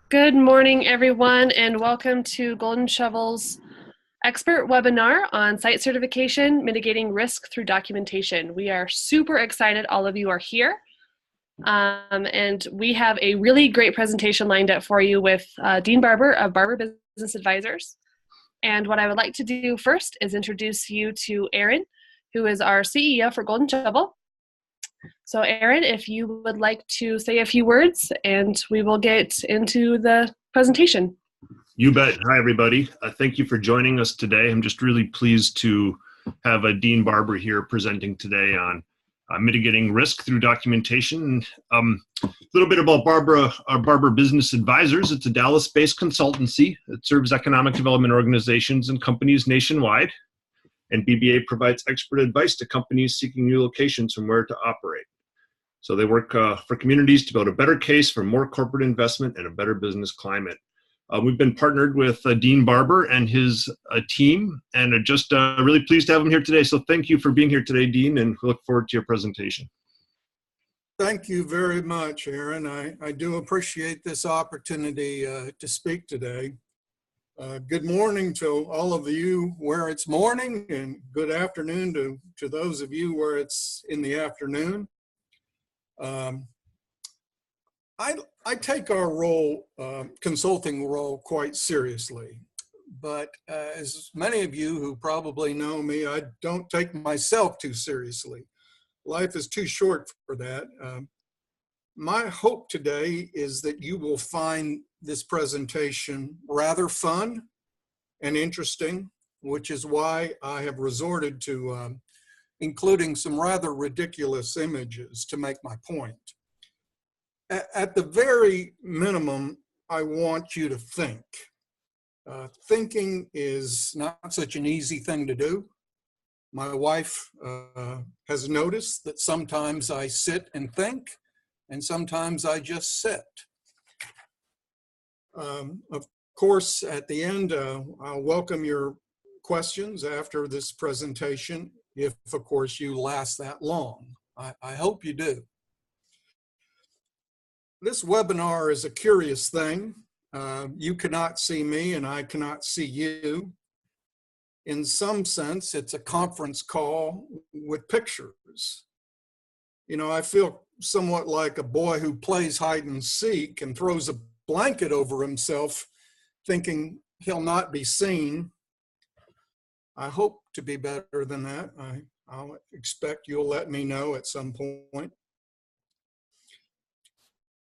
Good morning, everyone, and welcome to Golden Shovel's expert webinar on site certification, mitigating risk through documentation. We are super excited all of you are here. And we have a really great presentation lined up for you with Dean Barber of Barber Business Advisors. And what I would like to do first is introduce you to Aaron, who is our CEO for Golden Shovel. So Aaron, if you would like to say a few words and we will get into the presentation. You bet. Hi, everybody. Thank you for joining us today. I'm just really pleased to have Dean Barber here presenting today on mitigating risk through documentation. A little bit about Barber Business Advisors. It's a Dallas-based consultancy that serves economic development organizations and companies nationwide. And BBA provides expert advice to companies seeking new locations from where to operate. So they work for communities to build a better case for more corporate investment and a better business climate. We've been partnered with Dean Barber and his team, and are just really pleased to have him here today. So thank you for being here today, Dean, and we look forward to your presentation. Thank you very much, Aaron. I do appreciate this opportunity to speak today. Good morning to all of you where it's morning, and good afternoon to those of you where it's in the afternoon. I take our role, consulting role, quite seriously. But as many of you who probably know me, I don't take myself too seriously. Life is too short for that. My hope today is that you will find this presentation rather fun and interesting, which is why I have resorted to including some rather ridiculous images to make my point. At the very minimum, I want you to think. Thinking is not such an easy thing to do. My wife has noticed that sometimes I sit and think, and sometimes I just sit. Of course, at the end, I'll welcome your questions after this presentation, if, of course, you last that long. I hope you do. This webinar is a curious thing. You cannot see me, and I cannot see you. In some sense, it's a conference call with pictures. You know, I feel somewhat like a boy who plays hide and seek and throws a blanket over himself, thinking he'll not be seen. I hope to be better than that. I'll expect you'll let me know at some point.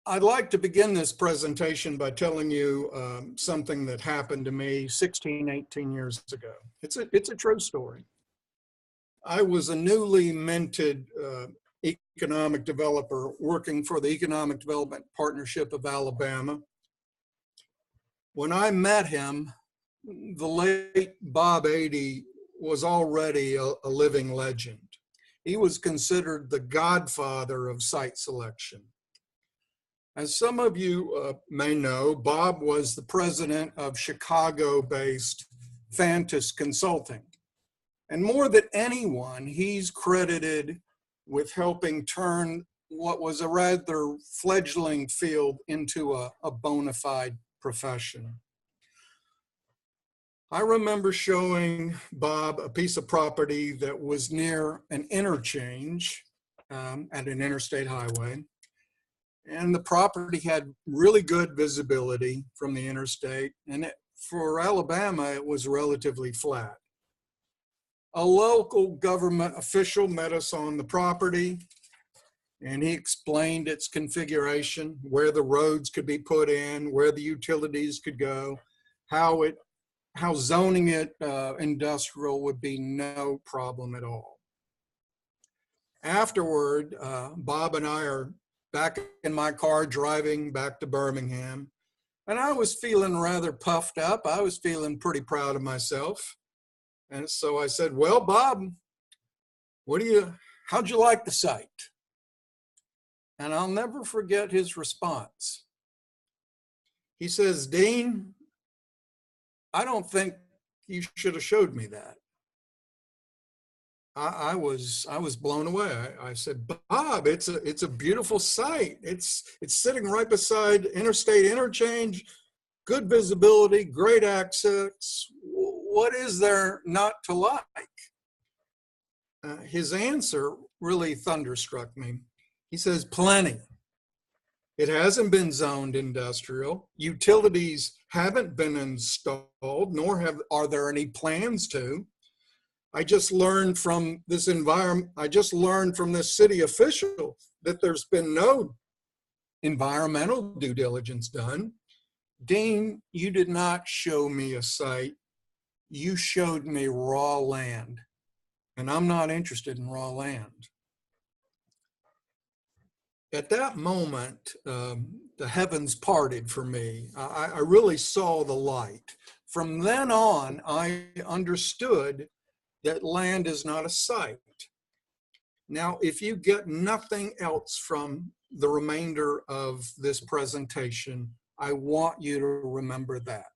I'd like to begin this presentation by telling you something that happened to me 16, 18 years ago. It's a true story. I was a newly minted economic developer working for the Economic Development Partnership of Alabama. When I met him, the late Bob Adie was already a living legend. He was considered the godfather of site selection. As some of you may know, Bob was the president of Chicago-based Fantas Consulting. And more than anyone, he's credited with helping turn what was a rather fledgling field into a bona fide profession. I remember showing Bob a piece of property that was near an interchange at an interstate highway. And the property had really good visibility from the interstate. And for Alabama, it was relatively flat. A local government official met us on the property, and he explained its configuration, where the roads could be put in, where the utilities could go, how zoning it industrial would be no problem at all. Afterward, Bob and I are back in my car driving back to Birmingham, and I was feeling rather puffed up. I was feeling pretty proud of myself. And so I said, well, Bob, how'd you like the site? And I'll never forget his response. He says, Dean, I don't think you should have showed me that. I was blown away. I said, Bob, it's a beautiful site. It's sitting right beside interstate interchange, good visibility, great access. What is there not to like? His answer really thunderstruck me. He says, plenty. It hasn't been zoned industrial. Utilities haven't been installed, nor are there any plans to. I just learned from this environment, I just learned from this city official that there's been no environmental due diligence done. Dean, you did not show me a site. You showed me raw land, and I'm not interested in raw land. At that moment, the heavens parted for me. I really saw the light. From then on, I understood that land is not a site. Now, if you get nothing else from the remainder of this presentation, I want you to remember that.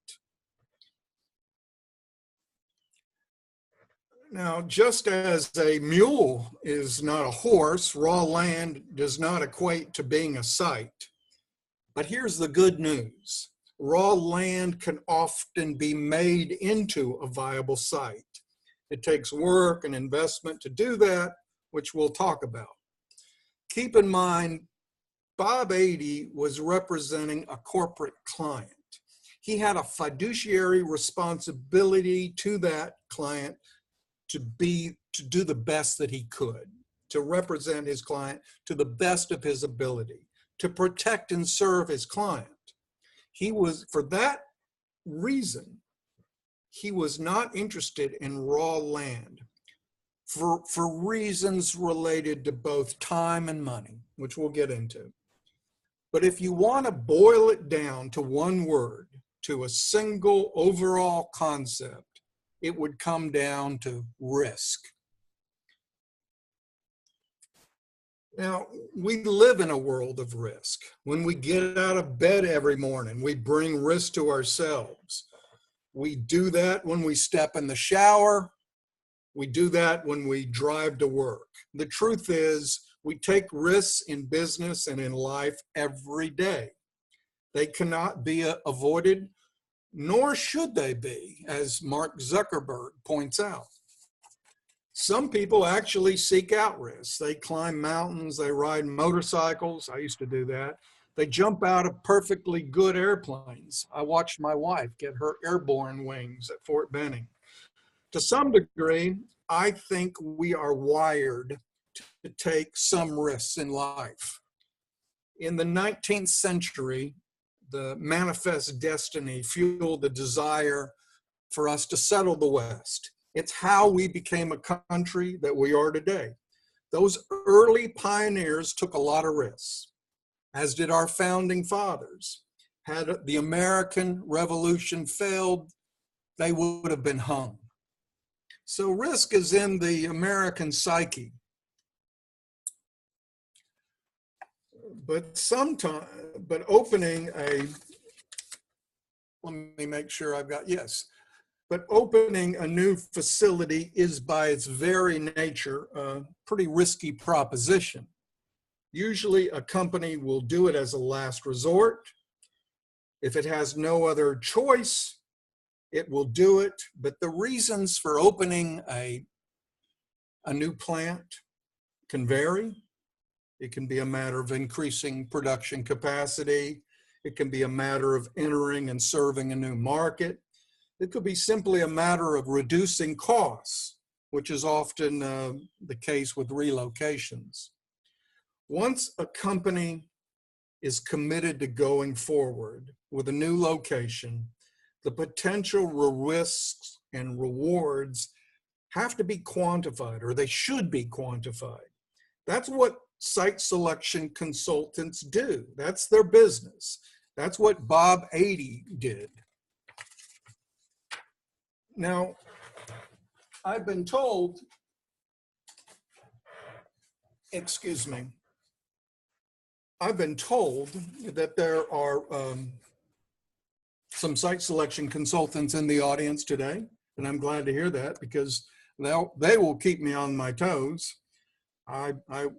Now, just as a mule is not a horse, raw land does not equate to being a site. But here's the good news. Raw land can often be made into a viable site. It takes work and investment to do that, which we'll talk about. Keep in mind, Bob 80 was representing a corporate client. He had a fiduciary responsibility to that client to do the best that he could, to represent his client to the best of his ability, to protect and serve his client. He was, for that reason, he was not interested in raw land for reasons related to both time and money, which we'll get into. But if you want to boil it down to one word, to a single overall concept, it would come down to risk. Now, we live in a world of risk. When we get out of bed every morning, we bring risk to ourselves. We do that when we step in the shower. We do that when we drive to work. The truth is, we take risks in business and in life every day. They cannot be avoided, nor should they be, as Mark Zuckerberg points out. Some people actually seek out risks. They climb mountains, they ride motorcycles. I used to do that. They jump out of perfectly good airplanes. I watched my wife get her airborne wings at Fort Benning. To some degree, I think we are wired to take some risks in life. In the 19th century, the manifest destiny fueled the desire for us to settle the West. It's how we became a country that we are today. Those early pioneers took a lot of risks, as did our founding fathers. Had the American Revolution failed, they would have been hung. So risk is in the American psyche. But opening opening a new facility is by its very nature a pretty risky proposition. Usually a company will do it as a last resort. If it has no other choice, it will do it. But the reasons for opening a new plant can vary. It can be a matter of increasing production capacity. It can be a matter of entering and serving a new market. It could be simply a matter of reducing costs, which is often the case with relocations. Once a company is committed to going forward with a new location, the potential risks and rewards have to be quantified, or they should be quantified. That's what site selection consultants do. That's their business. That's what Bob 80 did. Now, I've been told, I've been told that there are some site selection consultants in the audience today, and I'm glad to hear that because They will keep me on my toes. I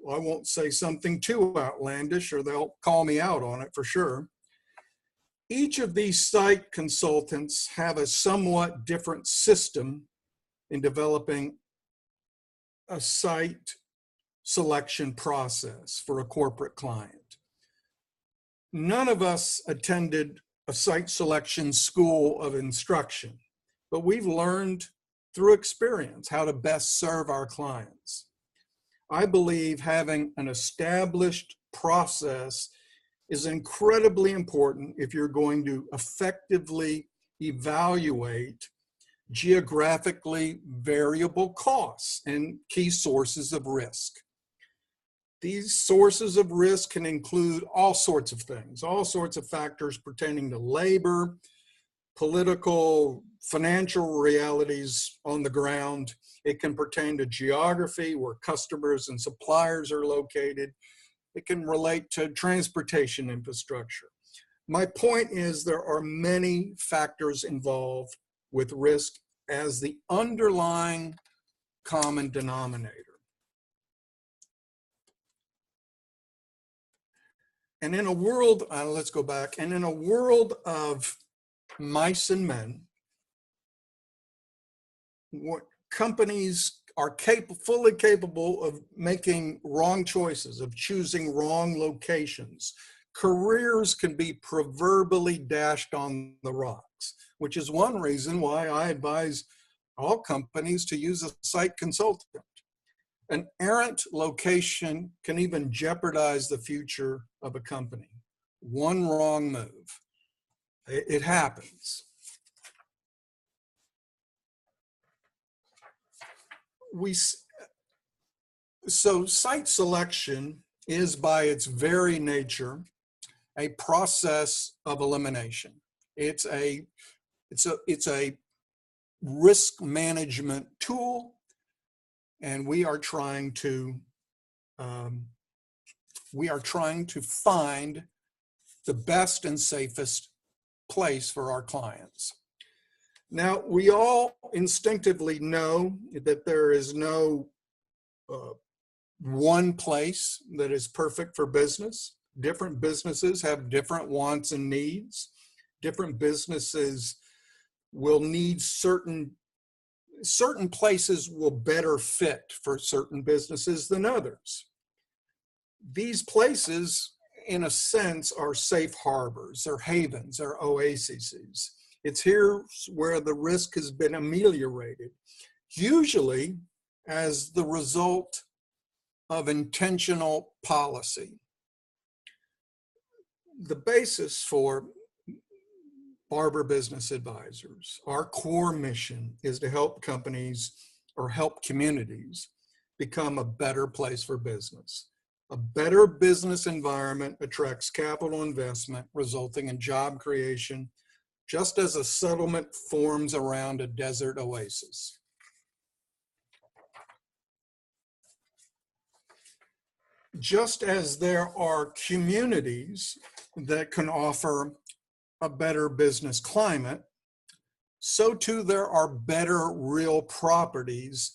won't say something too outlandish or they'll call me out on it for sure. Each of these site consultants have a somewhat different system in developing a site selection process for a corporate client. None of us attended a site selection school of instruction, but we've learned through experience how to best serve our clients. I believe having an established process is incredibly important if you're going to effectively evaluate geographically variable costs and key sources of risk. These sources of risk can include all sorts of things, all sorts of factors pertaining to labor, political, financial realities on the ground. It can pertain to geography, where customers and suppliers are located. It can relate to transportation infrastructure. My point is there are many factors involved with risk as the underlying common denominator. And in a world, let's go back, and in a world of mice and men, what companies are fully capable of making wrong choices, of choosing wrong locations. Careers can be proverbially dashed on the rocks, which is one reason why I advise all companies to use a site consultant. An errant location can even jeopardize the future of a company. One wrong move. It happens. So site selection is by its very nature a process of elimination. It's a risk management tool, and we are trying to find the best and safest place for our clients. Now, we all instinctively know that there is no one place that is perfect for business. Different businesses have different wants and needs. Different businesses will need certain places will better fit for certain businesses than others. These places, in a sense, are safe harbors, they're havens, they're oases. It's here where the risk has been ameliorated, usually as the result of intentional policy. The basis for Barber Business Advisors, our core mission is to help companies or help communities become a better place for business. A better business environment attracts capital investment, resulting in job creation, just as a settlement forms around a desert oasis. Just as there are communities that can offer a better business climate, so too there are better real properties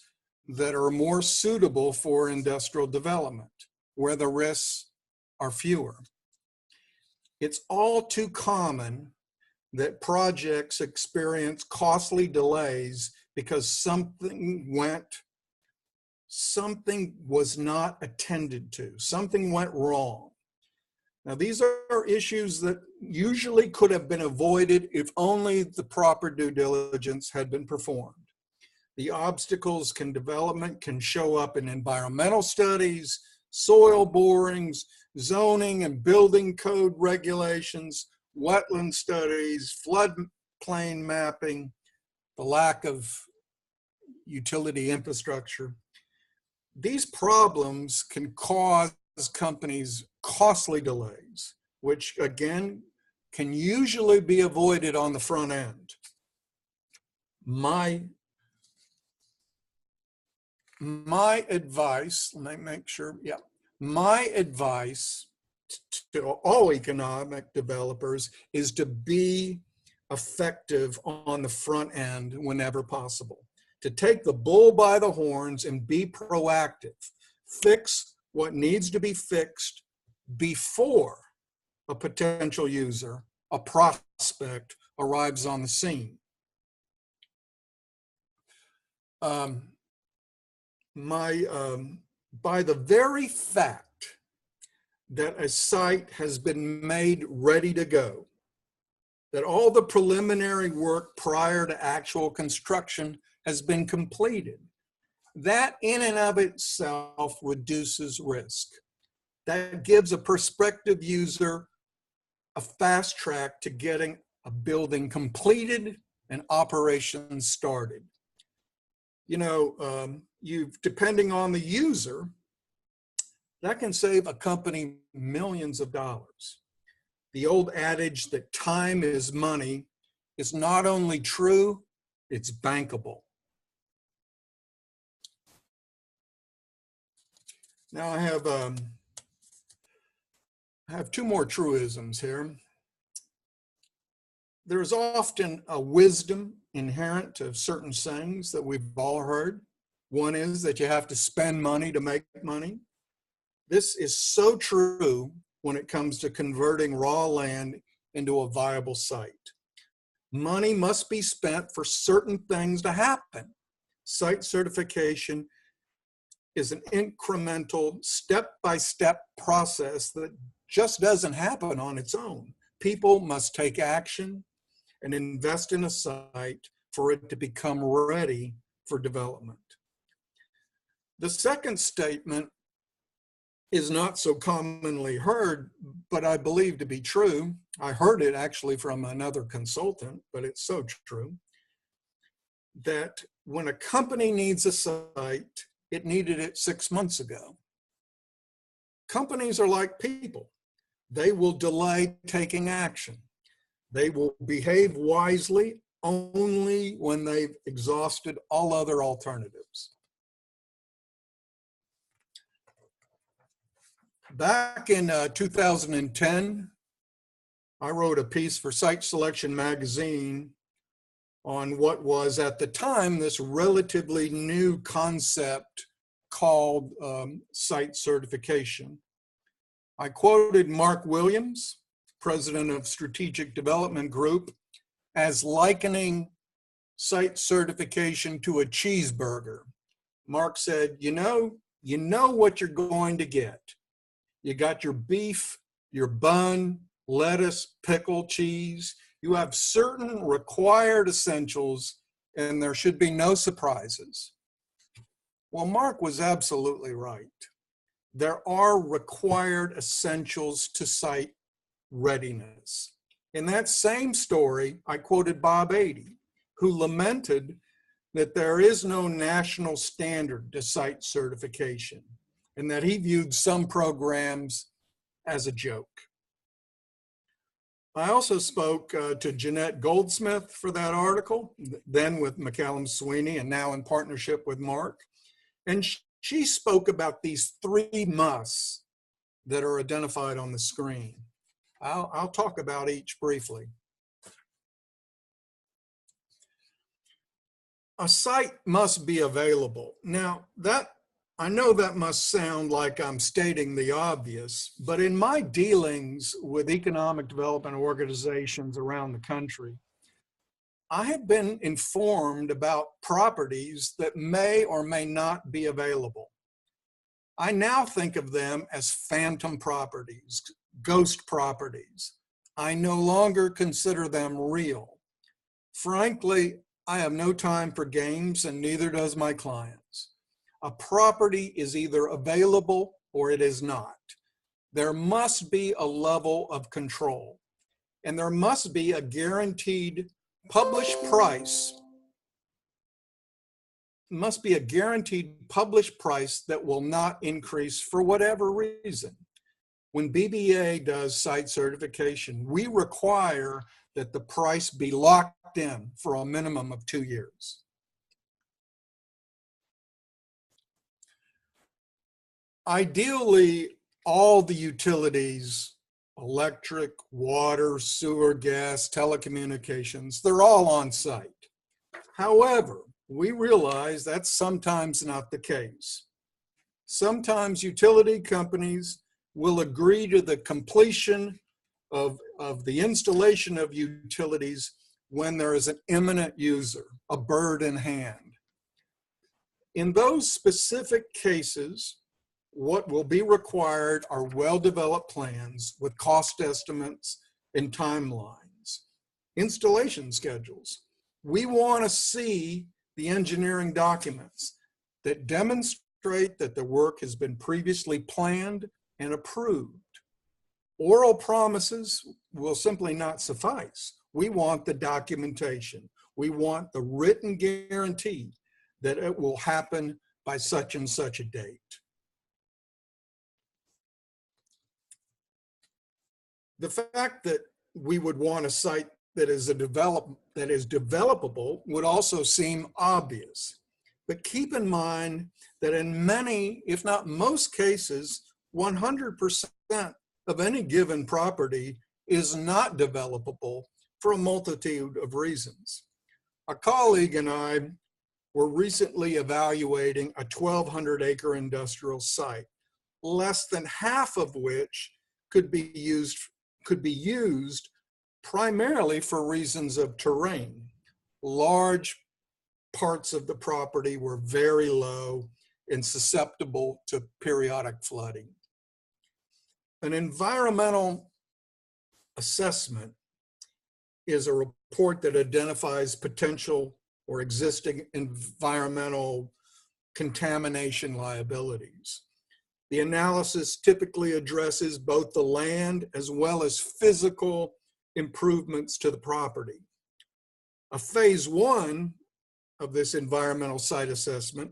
that are more suitable for industrial development, where the risks are fewer. It's all too common that projects experience costly delays because something was not attended to, something went wrong. Now, these are issues that usually could have been avoided if only the proper due diligence had been performed. The obstacles development can show up in environmental studies, soil borings, zoning and building code regulations, wetland studies, floodplain mapping, the lack of utility infrastructure. These problems can cause companies costly delays, which again can usually be avoided on the front end. My advice, let me make sure, my advice to all economic developers is to be effective on the front end whenever possible, to take the bull by the horns and be proactive. Fix what needs to be fixed before a potential user, a prospect, arrives on the scene. By the very fact that a site has been made ready to go, that all the preliminary work prior to actual construction has been completed, that in and of itself reduces risk. That gives a prospective user a fast track to getting a building completed and operations started. You know, depending on the user, that can save a company millions of dollars. The old adage that time is money is not only true, it's bankable. Now I have two more truisms here. There's often a wisdom inherent to certain sayings that we've all heard. One is that you have to spend money to make money. This is so true when it comes to converting raw land into a viable site. Money must be spent for certain things to happen. Site certification is an incremental, step-by-step process that just doesn't happen on its own. People must take action and invest in a site for it to become ready for development. The second statement is not so commonly heard, but I believe to be true. I heard it actually from another consultant, but it's so true, that when a company needs a site, it needed it 6 months ago. Companies are like people. They will delay taking action. They will behave wisely only when they've exhausted all other alternatives. Back in 2010, I wrote a piece for Site Selection magazine on what was at the time this relatively new concept called site certification. I quoted Mark Williams, president of Strategic Development Group, as likening site certification to a cheeseburger. Mark said, you know what you're going to get. You got your beef, your bun, lettuce, pickle, cheese. You have certain required essentials, and there should be no surprises. Well, Mark was absolutely right. There are required essentials to site readiness. In that same story, I quoted Bob Adey, who lamented that there is no national standard to site certification, and that he viewed some programs as a joke. I also spoke to Jeanette Goldsmith for that article, then with McCallum Sweeney and now in partnership with Mark. And she spoke about these 3 musts that are identified on the screen. I'll talk about each briefly. A site must be available. Now, I know that must sound like I'm stating the obvious, but in my dealings with economic development organizations around the country, I have been informed about properties that may or may not be available. I now think of them as phantom properties, ghost properties. I no longer consider them real. Frankly, I have no time for games, and neither does my clients. A property is either available or it is not. There must be a level of control, and there must be a guaranteed published price. Must be a guaranteed published price that will not increase for whatever reason. When BBA does site certification, we require that the price be locked in for a minimum of 2 years. Ideally, all the utilities, electric, water, sewer, gas, telecommunications, they're all on site. However, we realize that's sometimes not the case. Sometimes utility companies will agree to the completion of the installation of utilities when there is an imminent user, a bird in hand. In those specific cases, what will be required are well-developed plans with cost estimates and timelines, installation schedules. We want to see the engineering documents that demonstrate that the work has been previously planned and approved. Oral promises will simply not suffice. We want the documentation. We want the written guarantee that it will happen by such and such a date. The fact that we would want a site that is developable would also seem obvious. But keep in mind that in many, if not most cases, 100% of any given property is not developable for a multitude of reasons. A colleague and I were recently evaluating a 1,200-acre industrial site, less than half of which could be used primarily for reasons of terrain. Large parts of the property were very low and susceptible to periodic flooding. An environmental assessment is a report that identifies potential or existing environmental contamination liabilities. The analysis typically addresses both the land as well as physical improvements to the property. A phase 1 of this environmental site assessment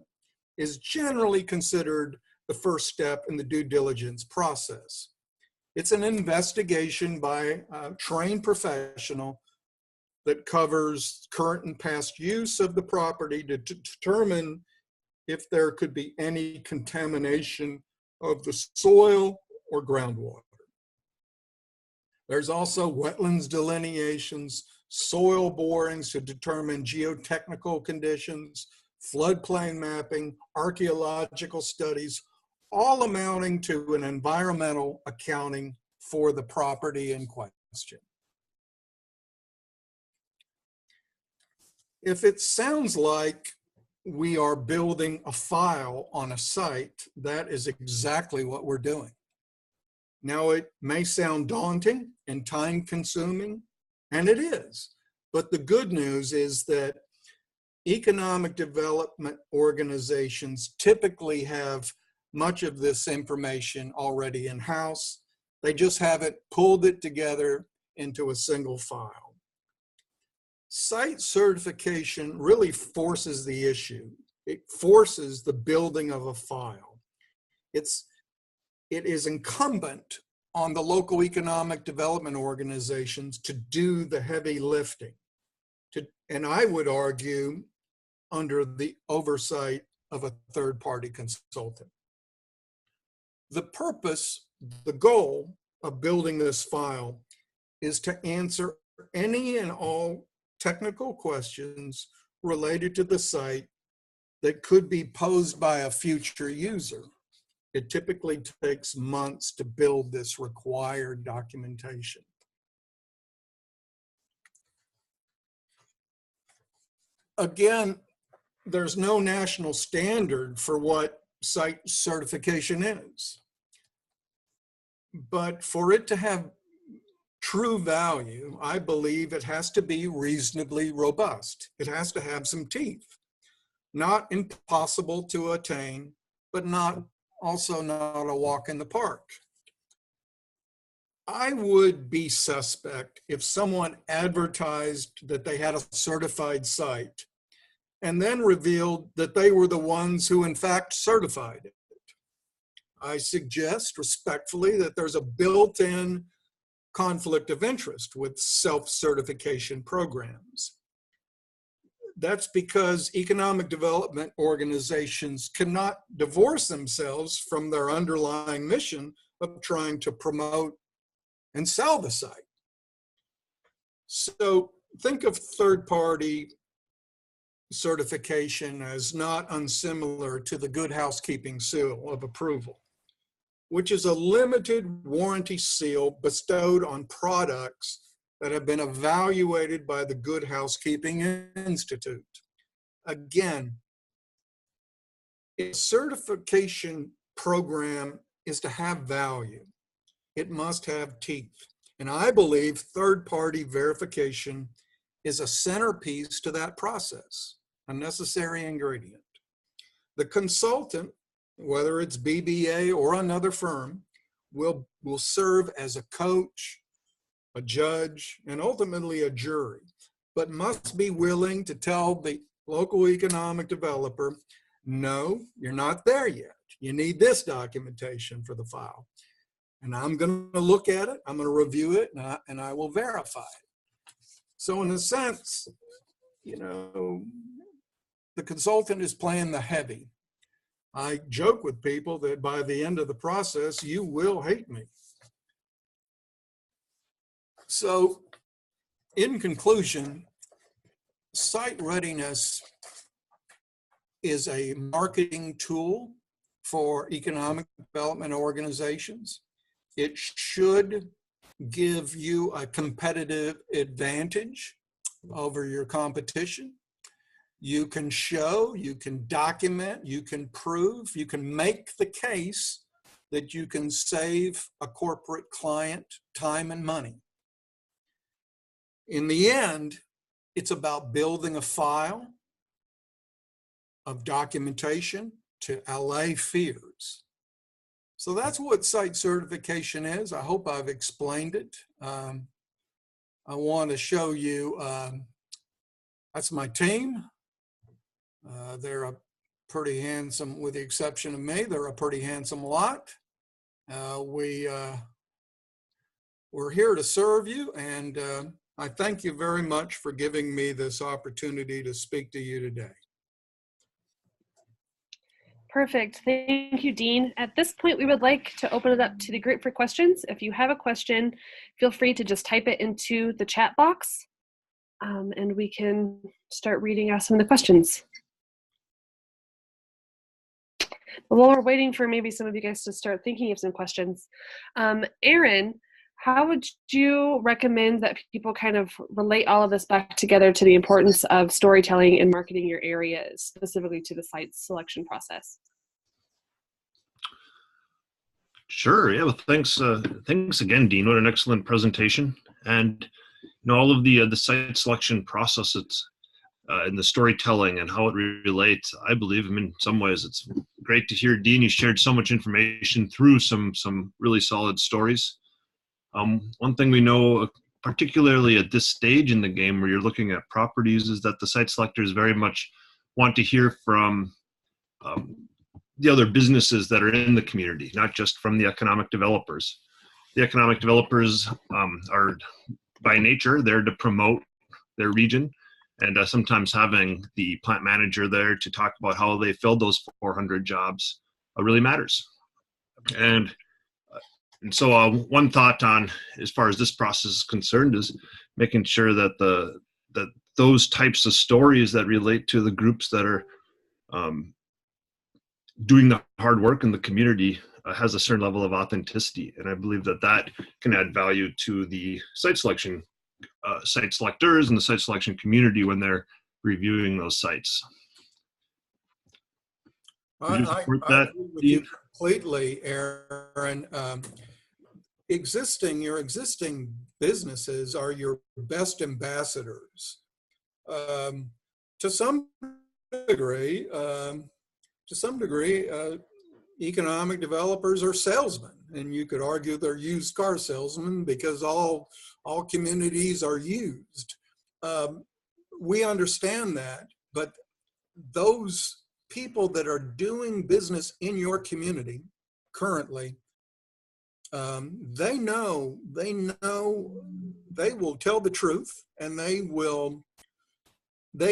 is generally considered the first step in the due diligence process. It's an investigation by a trained professional that covers current and past use of the property to determine if there could be any contamination of the soil or groundwater. There's also wetlands delineations, soil borings to determine geotechnical conditions, floodplain mapping, archaeological studies, all amounting to an environmental accounting for the property in question. If it sounds like we are building a file on a site, that is exactly what we're doing. Now, it may sound daunting and time-consuming, and it is. But the good news is that economic development organizations typically have much of this information already in-house. They just haven't pulled it together into a single file. Site certification really forces the issue. It forces the building of a file. It is incumbent on the local economic development organizations to do the heavy lifting, and I would argue under the oversight of a third-party consultant. The purpose, the goal of building this file is to answer any and all technical questions related to the site that could be posed by a future user. It typically takes months to build this required documentation. Again, there's no national standard for what site certification is. But for it to have true value, I believe it has to be reasonably robust. It has to have some teeth. Not impossible to attain, but also not a walk in the park. I would be suspect if someone advertised that they had a certified site and then revealed that they were the ones who in fact certified it. I suggest respectfully that there's a built-in conflict of interest with self-certification programs. That's because economic development organizations cannot divorce themselves from their underlying mission of trying to promote and sell the site. So think of third-party certification as not unsimilar to the Good Housekeeping Seal of Approval, which is a limited warranty seal bestowed on products that have been evaluated by the Good Housekeeping Institute. Again, a certification program is to have value. It must have teeth. And I believe third-party verification is a centerpiece to that process, a necessary ingredient. The consultant, whether it's BBA or another firm, will serve as a coach, a judge, and ultimately a jury, but must be willing to tell the local economic developer, no, you're not there yet. You need this documentation for the file. And I'm going to look at it, I'm going to review it, and I will verify it. So in a sense, you know, the consultant is playing the heavy. I joke with people that by the end of the process, you will hate me. So in conclusion, site readiness is a marketing tool for economic development organizations. It should give you a competitive advantage over your competition. You can show, you can document, you can prove, you can make the case that you can save a corporate client time and money. In the end, it's about building a file of documentation to allay fears. So that's what site certification is. I hope I've explained it. I want to show you, that's my team. They're a pretty handsome, with the exception of me, they're a pretty handsome lot. We're here to serve you, and I thank you very much for giving me this opportunity to speak to you today. Perfect. Thank you, Dean. At this point, we would like to open it up to the group for questions. If you have a question, feel free to just type it into the chat box, and we can start reading out some of the questions. But while we're waiting for maybe some of you guys to start thinking of some questions, Aaron, how would you recommend that people kind of relate all of this back together to the importance of storytelling and marketing your areas, specifically to the site selection process? Sure. Yeah. Well, thanks. Thanks again, Dean. What an excellent presentation. And all of the site selection process, it's and the storytelling and how it relates. I believe, in some ways, it's great to hear Dean. You shared so much information through some really solid stories. One thing we know, particularly at this stage in the game where you're looking at properties, is that the site selectors very much want to hear from the other businesses that are in the community, not just from the economic developers. The economic developers are, by nature, there to promote their region, and sometimes having the plant manager there to talk about how they filled those 400 jobs really matters. And so one thought on, as far as this process is concerned, is making sure that that those types of stories that relate to the groups that are doing the hard work in the community has a certain level of authenticity. And I believe that that can add value to the site selection, site selectors and the site selection community when they're reviewing those sites. I agree with you completely, Aaron. Your existing businesses are your best ambassadors. To some degree, economic developers are salesmen, and you could argue they're used car salesmen because all communities are used. We understand that, but those people that are doing business in your community currently, they know they will tell the truth, and they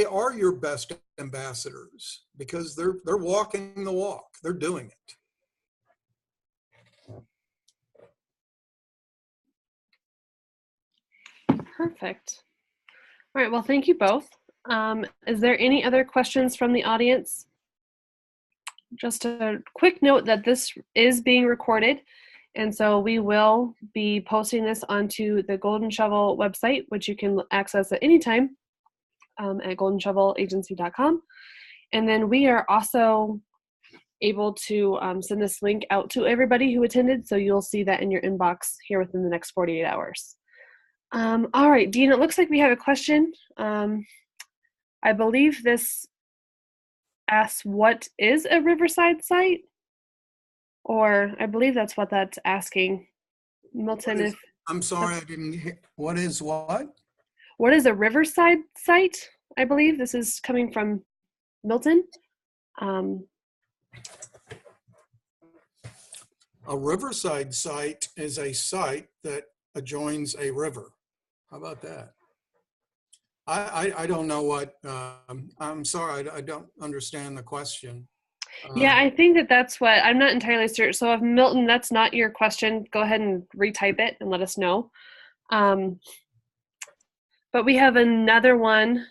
are your best ambassadors because they're walking the walk. They're doing it. Perfect. All right, well, thank you both. Is there any other questions from the audience? Just a quick note that this is being recorded, and so we will be posting this onto the Golden Shovel website, which you can access at any time at goldenshovelagency.com. And then we are also able to send this link out to everybody who attended, so you'll see that in your inbox here within the next 48 hours. All right, Dean, it looks like we have a question. I believe this asks, what is a riverside site? Or I believe that's what that's asking. Milton, I'm sorry, I didn't hear. What is what? What is a riverside site? I believe this is coming from Milton. A riverside site is a site that adjoins a river. How about that? I don't know what, I'm sorry, I don't understand the question. Yeah, I think that's what, I'm not entirely certain. So if Milton, that's not your question, go ahead and retype it and let us know. But we have another one.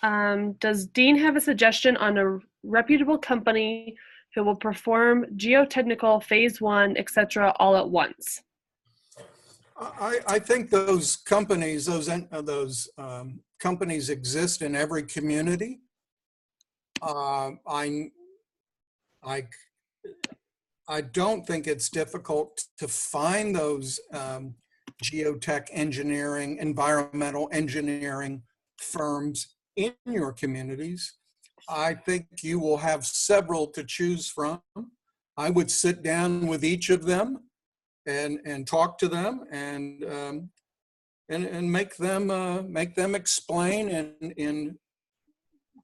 Does Dean have a suggestion on a reputable company who will perform geotechnical, phase 1, etc., all at once? I think those companies, companies exist in every community. I don't think it's difficult to find those geotech engineering, environmental engineering firms in your communities. I think you will have several to choose from. I would sit down with each of them and talk to them and make them explain in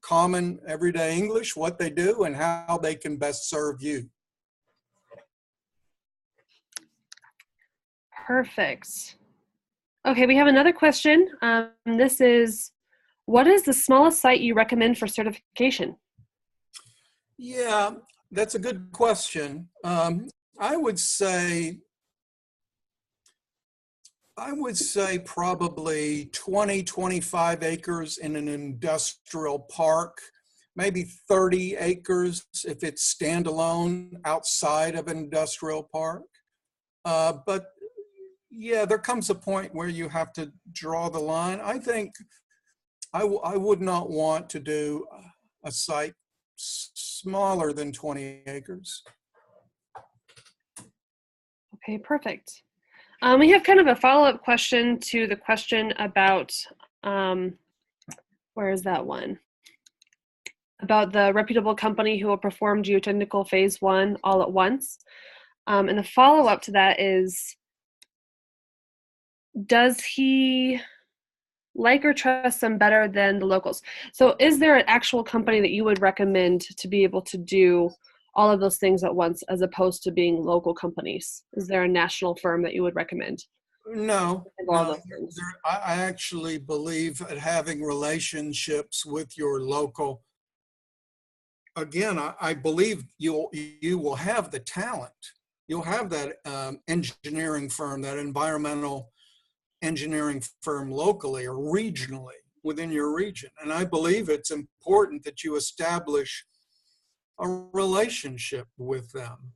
common everyday English what they do and how they can best serve you. Perfect. Okay, we have another question. This is, what is the smallest site you recommend for certification? Yeah, that's a good question. I would say probably 20, 25 acres in an industrial park, maybe 30 acres if it's standalone outside of an industrial park. But yeah, there comes a point where you have to draw the line. I think I would not want to do a site smaller than 20 acres. Okay, perfect. We have kind of a follow-up question to the question about, where is that one? About the reputable company who will perform geotechnical phase 1 all at once. And the follow-up to that is, does he like or trust them better than the locals? So is there an actual company that you would recommend to be able to do all of those things at once as opposed to being local companies? Is there a national firm that you would recommend? No. I actually believe that having relationships with your local, again, I believe you will have the talent. You'll have that engineering firm, that environmental engineering firm locally or regionally within your region. And I believe it's important that you establish a relationship with them.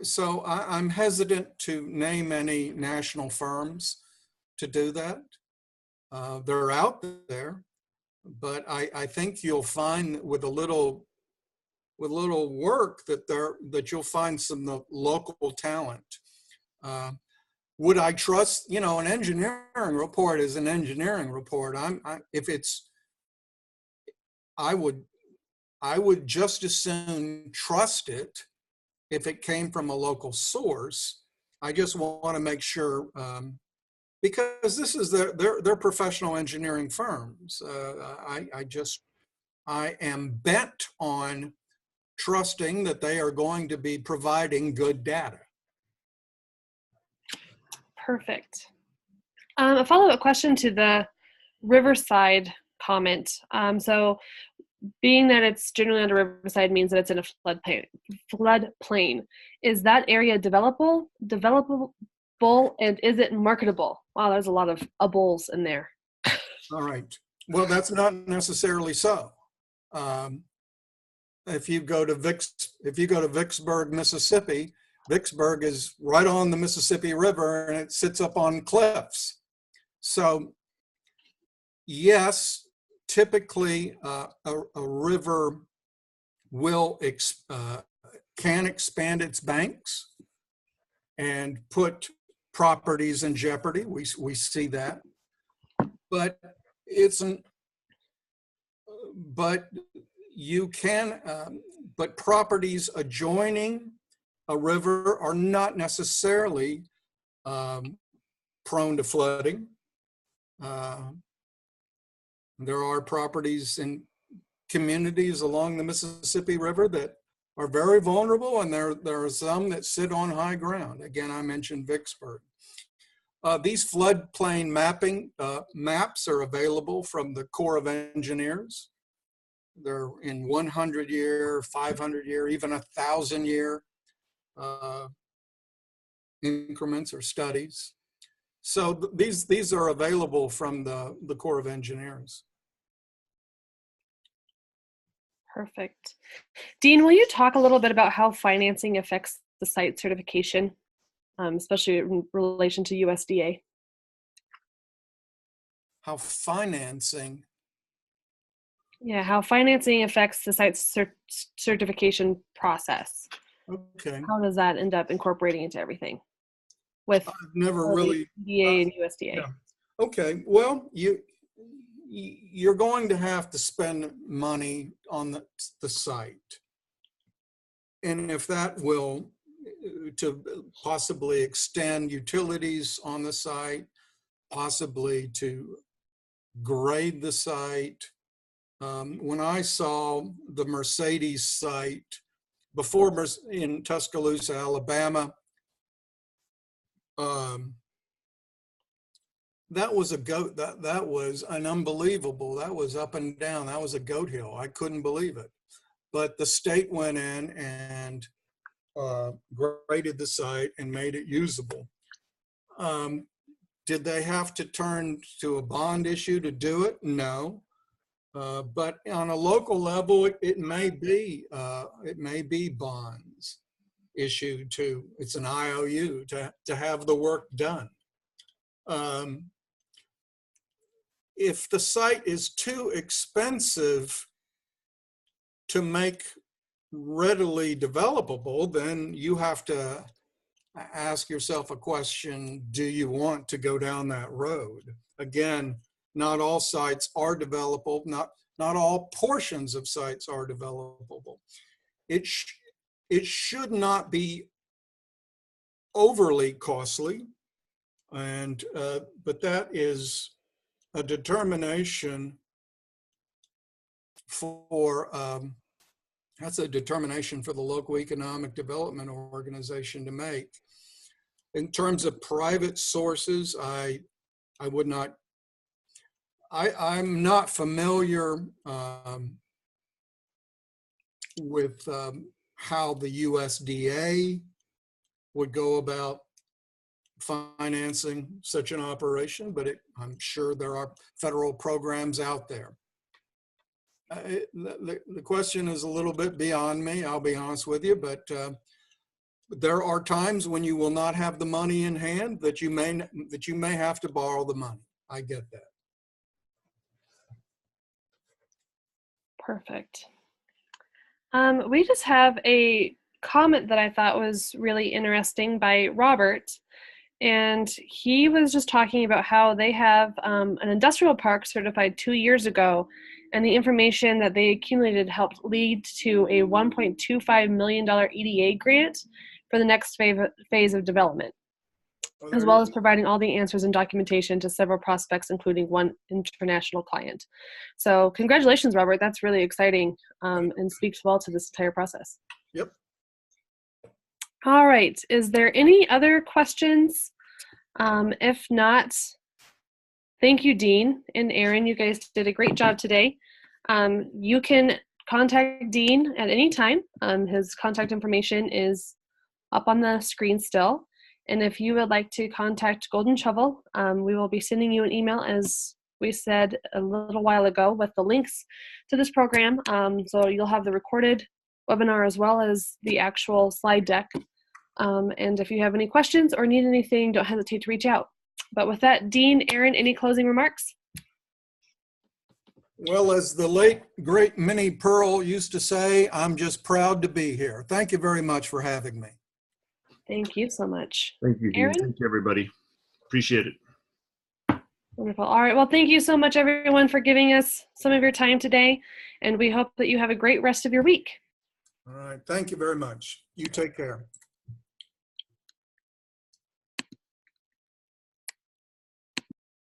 So I'm hesitant to name any national firms to do that. They're out there, but I think you'll find with a little work that you'll find some local talent. Would I trust? An engineering report is an engineering report. I would just as soon trust it if it came from a local source. I just want to make sure, because this is they're professional engineering firms. I am bent on trusting that they are going to be providing good data. Perfect. A follow-up question to the Riverside comment. So being that it's generally on a riverside means that it's in a floodplain. Is that area developable bull, and is it marketable? Wow, there's a lot of bulls in there. All right. Well, that's not necessarily so. If you go to Vicksburg, Mississippi, Vicksburg is right on the Mississippi River and it sits up on cliffs. So yes, typically a river will can expand its banks and put properties in jeopardy. We see that, but you can, but properties adjoining a river are not necessarily prone to flooding. There are properties in communities along the Mississippi River that are very vulnerable, and there are some that sit on high ground. Again, I mentioned Vicksburg. These floodplain maps are available from the Corps of Engineers. They're in 100-year, 500-year, even 1,000-year increments or studies. So these are available from the Corps of Engineers. Perfect. Dean, will you talk a little bit about how financing affects the site certification, especially in relation to USDA? How financing? Yeah, how financing affects the site certification process. Okay. How does that end up incorporating into everything with I've never really USDA and USDA? Yeah. Okay. Well, you're going to have to spend money on the site, and if that will to possibly extend utilities on the site, possibly to grade the site. When I saw the Mercedes site before in Tuscaloosa, Alabama, that was a goat. That was an unbelievable. That was up and down. That was a goat hill. I couldn't believe it. But the state went in and graded the site and made it usable. Did they have to turn to a bond issue to do it? No. But on a local level, it may be bonds issued to. It's an IOU to have the work done. If the site is too expensive to make readily developable, then you have to ask yourself a question: do you want to go down that road? Again, not all sites are developable. Not all portions of sites are developable. It should not be overly costly, and but that is a determination for that's a determination for the local economic development organization to make. In terms of private sources, I would not. I'm not familiar with how the USDA would go about financing such an operation, but I'm sure there are federal programs out there. The question is a little bit beyond me, I'll be honest with you, but there are times when you will not have the money in hand that you may have to borrow the money. I get that. Perfect. We just have a comment that I thought was really interesting by Robert, and he was just talking about how they have an industrial park certified 2 years ago, and the information that they accumulated helped lead to a $1.25 million EDA grant for the next phase of development, as well as providing all the answers and documentation to several prospects, including one international client. So congratulations, Robert. That's really exciting and speaks well to this entire process. Yep. All right. Is there any other questions? If not, thank you, Dean and Aaron. You guys did a great job today. You can contact Dean at any time. His contact information is up on the screen still. And if you would like to contact Golden Shovel, we will be sending you an email, as we said a little while ago, with the links to this program. So you'll have the recorded webinar as well as the actual slide deck. And if you have any questions or need anything, don't hesitate to reach out. But with that, Dean, Aaron, any closing remarks? Well, as the late, great Minnie Pearl used to say, I'm just proud to be here. Thank you very much for having me. Thank you so much. Thank you, Dean. Aaron? Thank you, everybody. Appreciate it. Wonderful. All right. Well, thank you so much, everyone, for giving us some of your time today. And we hope that you have a great rest of your week. All right. Thank you very much. You take care.